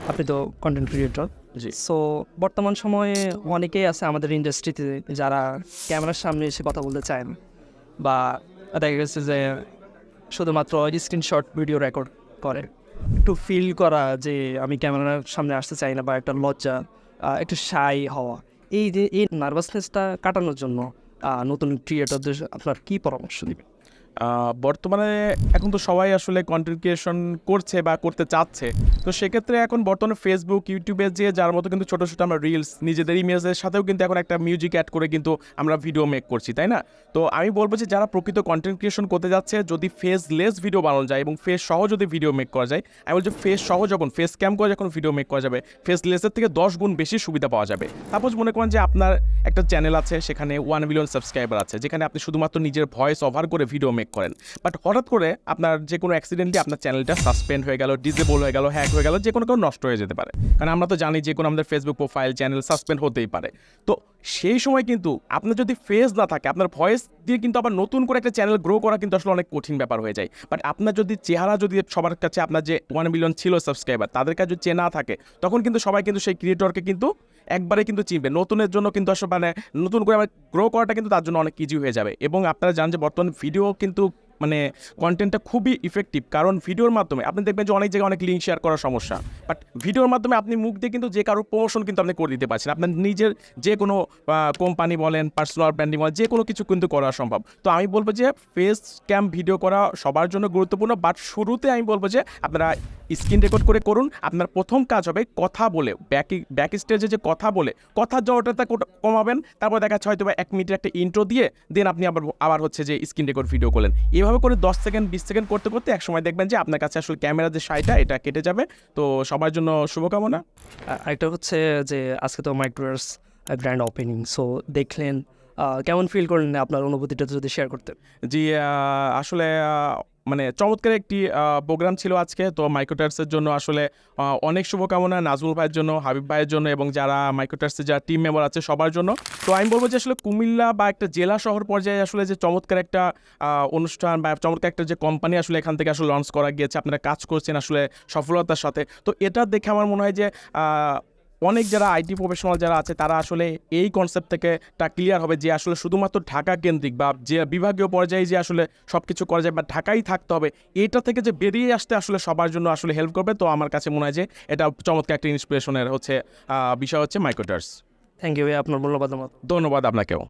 আপনি তো content creator. জি। So বর্তমান সময়ে অনেকেই আছে আমাদের ইন্ডাস্ট্রিতে যারা ক্যামেরার সামনে এসে কথা বলতে চায় না, বা দেখা গেছে যে শুধুমাত্র স্ক্রিনশট ভিডিও রেকর্ড করে। একটু ফিল করা যে আমি ক্যামেরার সামনে আসতে চাই না, বা একটা লজ্জা, একটু শাই হওয়া, এই নার্ভাসনেসটা কাটানোর জন্য নতুন ক্রিয়েটরদের আপনার কী পরামর্শ দিবেন? বর্তমানে এখন তো সবাই আসলে কন্টেন্ট ক্রিয়েশন করছে বা করতে চাচ্ছে। তো সেক্ষেত্রে এখন বর্তমানে ফেসবুক, ইউটিউবে যে যার মতো কিন্তু ছোটো ছোটো আমরা রিলস নিজেদের ইমেজের সাথেও কিন্তু এখন একটা মিউজিক অ্যাড করে কিন্তু আমরা ভিডিও মেক করছি, তাই না? তো আমি বলবো যে যারা প্রকৃত কন্টেন্ট ক্রিয়েশন করতে যাচ্ছে, যদি ফেসলেস ভিডিও বানানো যায় এবং ফেস সহ যদি ভিডিও মেক করা যায়, আমি বলছি ফেস সহ যখন ফেস ক্যাম করে যখন ভিডিও মেক করা যাবে, ফেসলেসের থেকে 10 গুণ বেশি সুবিধা পাওয়া যাবে। সাপোজ মনে করেন যে আপনার একটা চ্যানেল আছে, সেখানে 1 মিলিয়ন সাবস্ক্রাইবার আছে, যেখানে আপনি শুধুমাত্র নিজের ভয়েস ওভার করে ভিডিও মেক করেন, বাট হঠাৎ করে আপনার যে কোনো অ্যাক্সিডেন্টলি আপনার চ্যানেলটা সাসপেন্ড হয়ে গেল, ডিসেবল হয়ে গেল, হ্যাক হয়ে গেল, যে কোনো কেউ নষ্ট হয়ে যেতে পারে। কারণ আমরা তো জানি যে কোনো আমাদের ফেসবুক প্রোফাইল চ্যানেল সাসপেন্ড হতেই পারে। তো সেই সময় কিন্তু আপনার যদি ফেস না থাকে, আপনার ভয়েস দিয়ে কিন্তু আবার নতুন করে একটা চ্যানেল গ্রো করা কিন্তু আসলে অনেক কঠিন ব্যাপার হয়ে যায়। বাট আপনার যদি চেহারা যদি সবার কাছে আপনার যে 1 মিলিয়ন ছিল সাবস্ক্রাইবার, তাদের কাছে যদি চেনা থাকে, তখন কিন্তু সবাই কিন্তু সেই ক্রিয়েটরকে কিন্তু একবারে কিন্তু চিনবে। নতুনের জন্য কিন্তু আসলে মানে নতুন করে আবার গ্রো করাটা কিন্তু তার জন্য অনেক ইজি হয়ে যাবে। এবং আপনারা জানেন যে বর্তমানে ভিডিও কিন্তু মানে কন্টেন্টটা খুবই ইফেক্টিভ, কারণ ভিডিওর মাধ্যমে আপনি দেখবেন যে অনেক জায়গায় অনেক লিঙ্ক শেয়ার করার সমস্যা, বাট ভিডিওর মাধ্যমে আপনি মুখ দিয়ে কিন্তু যে কারো প্রমোশন কিন্তু আপনি করে দিতে পারছেন। আপনার নিজের যে কোনো কোম্পানি বলেন, পার্সোনাল ব্র্যান্ডিং বলেন, যে কোনো কিছু কিন্তু করা সম্ভব। তো আমি বলবো যে ফেস ক্যাম ভিডিও করা সবার জন্য গুরুত্বপূর্ণ, বাট শুরুতে আমি বলবো যে আপনারা স্ক্রিন রেকর্ড করে করুন। আপনার প্রথম কাজ হবে কথা বলে, ব্যাক স্টেজে যে কথা বলে কথার জড়তাটা কমাবেন। তারপর দেখা যাচ্ছে হয়তো 1 মিনিটের একটা ইন্ট্রো দিয়ে দেন আপনি আবার হচ্ছে যে স্ক্রিন রেকর্ড ভিডিও করলেন। এভাবে করে 10 সেকেন্ড 20 সেকেন্ড করতে করতে একসময় দেখবেন যে আপনার কাছে আসলে ক্যামেরার যে সাইটা এটা কেটে যাবে। তো সবার জন্য শুভকামনা। আরেকটা হচ্ছে যে আজকে তো মাইক্রোয়ার্স গ্র্যান্ড ওপেনিং, সো দেখলেন, কেমন ফিল করলেন? আপনার অনুভূতিটা যদি শেয়ার করতেন। জি, আসলে মানে চমৎকার একটি প্রোগ্রাম ছিল আজকে। তো মাইক্রোটার্সের জন্য আসলে অনেক শুভকামনা, নাজমুল ভাইয়ের জন্য, হাবিব ভাইয়ের জন্য, এবং যারা মাইক্রোটার্সের যারা টিম মেম্বার আছে সবার জন্য। তো আমি বলবো যে আসলে কুমিল্লা বা একটা জেলা শহর পর্যায়ে আসলে যে চমৎকার একটা অনুষ্ঠান বা চমৎকার একটা যে কোম্পানি আসলে এখান থেকে আসলে লঞ্চ করা গিয়েছে, আপনারা কাজ করছেন আসলে সফলতার সাথে। তো এটা দেখে আমার মনে হয় যে অনেক যারা আইটি প্রফেশনাল যারা আছে, তারা আসলে এই কনসেপ্ট থেকে ক্লিয়ার হবে যে আসলে শুধুমাত্র ঢাকা কেন্দ্রিক বা যে বিভাগীয় পর্যায়ে যে আসলে সব কিছু করা যায় বা ঢাকাই থাকতে হবে, এটা থেকে যে বেরিয়ে আসতে আসলে সবার জন্য আসলে হেল্প করবে। তো আমার কাছে মনে হয় যে এটা চমৎকার একটা ইন্সপিরেশনের হচ্ছে বিষয় হচ্ছে মাইক্রোটার্স। থ্যাংক ইউ ভাই, আপনার মূল্যবাদ মত। ধন্যবাদ আপনাকেও।